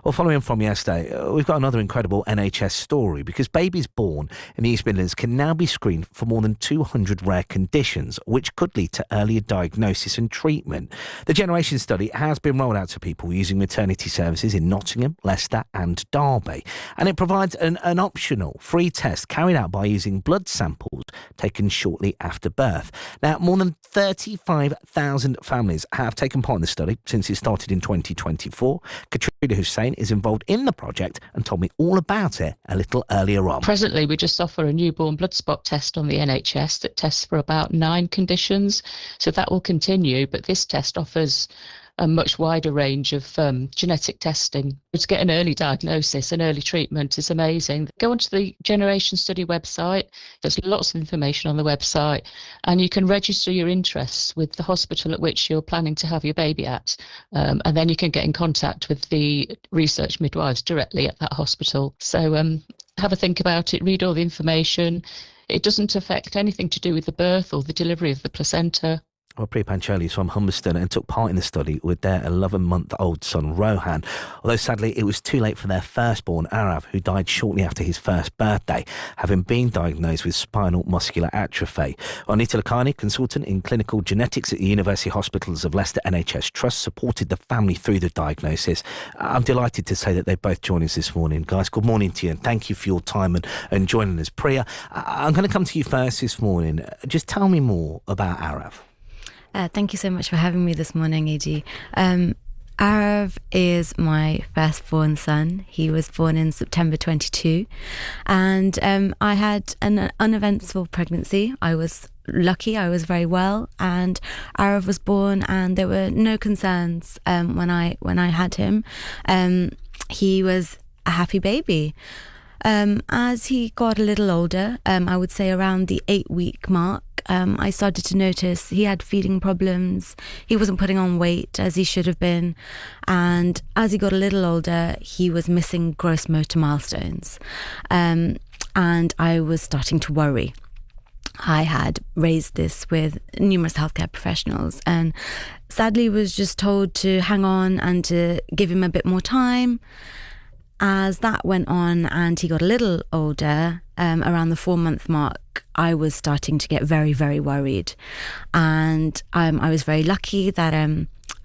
Well, following from yesterday, we've got another incredible NHS story because babies born in the East Midlands can now be screened for more than 200 rare conditions, which could lead to earlier diagnosis and treatment. The Generation study has been rolled out to people using maternity services in Nottingham, Leicester and Derby, and it provides an optional free test carried out by using blood samples taken shortly after birth. Now, more than 35,000 families have taken part in the study since it started in 2024. Katrina Hussain is involved in the project and told me all about it a little earlier on. Presently, we just offer a newborn blood spot test on the NHS that tests for about 9 conditions. So that will continue, but this test offers a much wider range of genetic testing. To get an early diagnosis and early treatment is amazing. Go onto the Generation Study website. There's lots of information on the website, and you can register your interests with the hospital at which you're planning to have your baby at. And then you can get in contact with the research midwives directly at that hospital. So have a think about it, read all the information. It doesn't affect anything to do with the birth or the delivery of the placenta. Well, Priya Pancholi is from Humberston and took part in the study with their 11-month-old son, Rohan. Although sadly it was too late for their firstborn, Aarav, who died shortly after his first birthday, having been diagnosed with spinal muscular atrophy. Anita Lakani, consultant in clinical genetics at the University Hospitals of Leicester NHS Trust, supported the family through the diagnosis. I'm delighted to say that they both joined us this morning. Guys, good morning to you and thank you for your time and joining us. Priya, I'm going to come to you first this morning. Just tell me more about Aarav. Thank you so much for having me this morning, AG. Aarav is my firstborn son. He was born in September 22, and I had an uneventful pregnancy. I was lucky, I was very well, and Aarav was born and there were no concerns when I had him. He was a happy baby. As he got a little older, I would say around the 8-week mark, I started to notice he had feeding problems. He wasn't putting on weight as he should have been. And as he got a little older, he was missing gross motor milestones. And I was starting to worry. I had raised this with numerous healthcare professionals and sadly was just told to hang on and to give him a bit more time. As that went on and he got a little older, around the 4-month mark, I was starting to get very, very worried. And I was very lucky that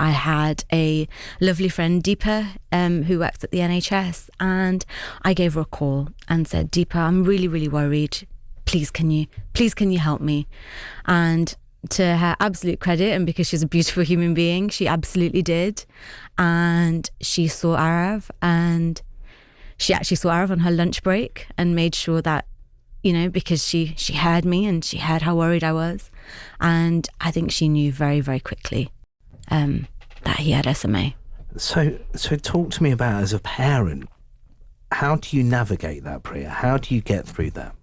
I had a lovely friend, Deepa, who works at the NHS, and I gave her a call and said, Deepa, I'm really, really worried. Please, can you help me? And to her absolute credit, and because she's a beautiful human being, she absolutely did. And she saw Aarav, and she actually saw Aarav on her lunch break and made sure that, because she heard me and she heard how worried I was. And I think she knew very, very quickly that he had SMA. So talk to me about, as a parent, how do you navigate that, Priya? How do you get through that?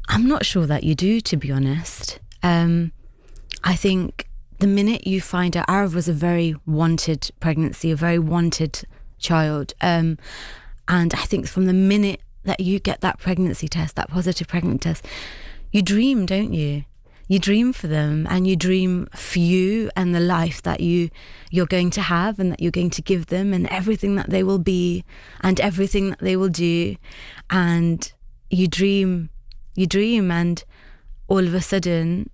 I'm not sure that you do, to be honest. I think the minute you find out, Aarav was a very wanted pregnancy, a very wanted child, and I think from the minute that you get that pregnancy test, that positive pregnancy test, you dream, don't you? You dream for them, and you dream for you and the life that you're going to have and that you're going to give them, and everything that they will be and everything that they will do. And you dream, and all of a sudden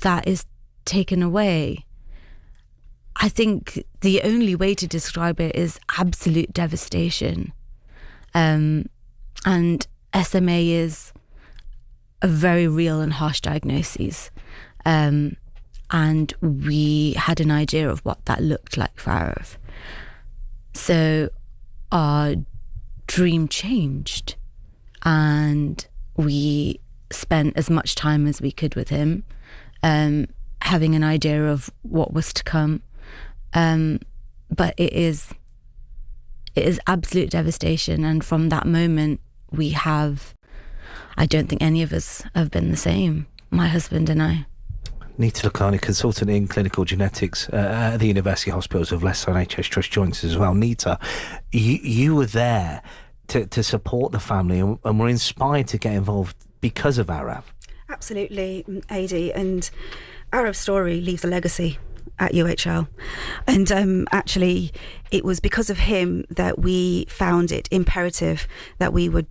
that is taken away. I think the only way to describe it is absolute devastation. And SMA is a very real and harsh diagnosis. And we had an idea of what that looked like for Aarav. So our dream changed, and we spent as much time as we could with him, having an idea of what was to come. But it is absolute devastation, and from that moment I don't think any of us have been the same, my husband and I. Nita Lakani, consultant in clinical genetics at the University Hospitals of Leicester NHS Trust, joins us as well. Nita, you were there to support the family and were inspired to get involved because of Aarav. Absolutely, AD, and Aarav's story leaves a legacy. at UHL, and actually it was because of him that we found it imperative that we would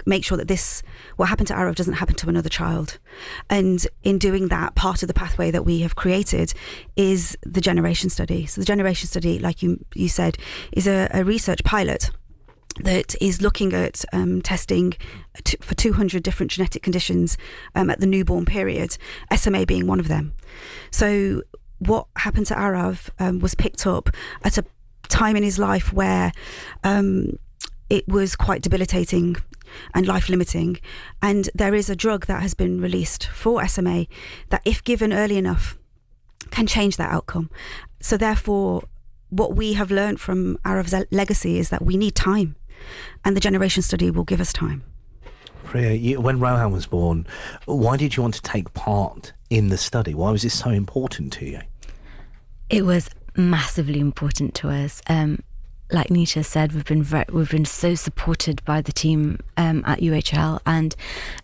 make sure that what happened to Aarav doesn't happen to another child. And in doing that, part of the pathway that we have created is the generation study. So the generation study, like you said, is a research pilot that is looking at testing for 200 different genetic conditions at the newborn period, SMA being one of them. So what happened to Aarav was picked up at a time in his life where it was quite debilitating and life-limiting, and there is a drug that has been released for SMA that, if given early enough, can change that outcome. So therefore, what we have learned from Aarav's legacy is that we need time, and the generation study will give us time. Priya, when Rohan was born, why did you want to take part in the study? Why was this so important to you? It was massively important to us. Like Nisha said, we've been so supported by the team at UHL, and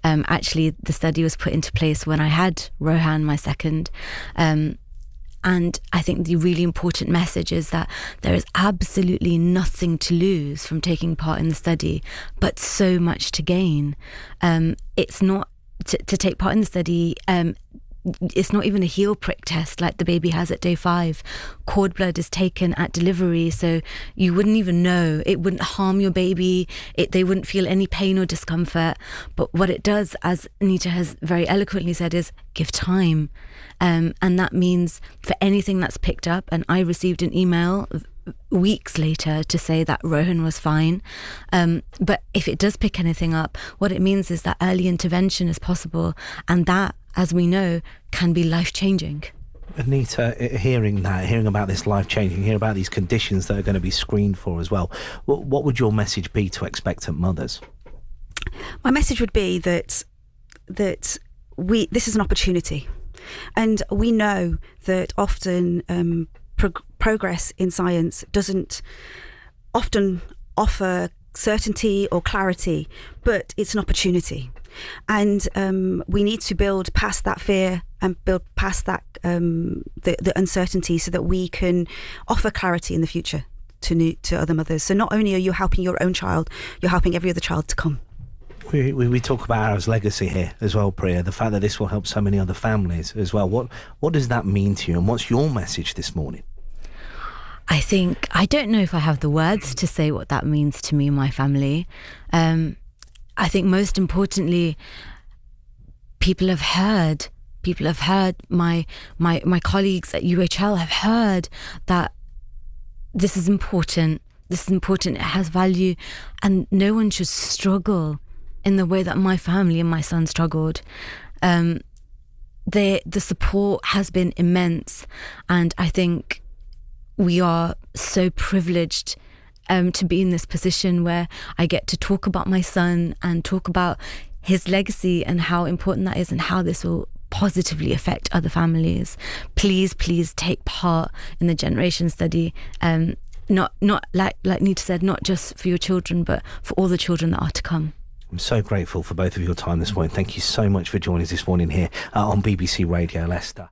actually the study was put into place when I had Rohan, my second. And I think the really important message is that there is absolutely nothing to lose from taking part in the study, but so much to gain. It's not to take part in the study. It's not even a heel prick test like the baby has at day 5. Cord blood is taken at delivery, so you wouldn't even know. It wouldn't harm your baby. They wouldn't feel any pain or discomfort. But what it does, as Anita has very eloquently said, is give time. And that means for anything that's picked up, and I received an email weeks later to say that Rohan was fine. But if it does pick anything up, what it means is that early intervention is possible, and that, as we know, can be life-changing. Anita, hearing about this life-changing, hearing about these conditions that are going to be screened for as well, what would your message be to expectant mothers? My message would be that this is an opportunity, and we know that often progress in science doesn't often offer certainty or clarity, but it's an opportunity. And we need to build past that fear and build past that the uncertainty, so that we can offer clarity in the future to other mothers. So not only are you helping your own child, you're helping every other child to come. We talk about Aarav's legacy here as well, Priya, the fact that this will help so many other families as well. What does that mean to you, and what's your message this morning? I don't know if I have the words to say what that means to me and my family. I think most importantly, people have heard, my colleagues at UHL have heard that this is important, it has value, and no one should struggle in the way that my family and my son struggled. The support has been immense, and I think we are so privileged to be in this position where I get to talk about my son and talk about his legacy and how important that is, and how this will positively affect other families. Please take part in the generation study. Not like Nita said, not just for your children, but for all the children that are to come. I'm so grateful for both of your time this morning. Thank you so much for joining us this morning here on BBC Radio Leicester.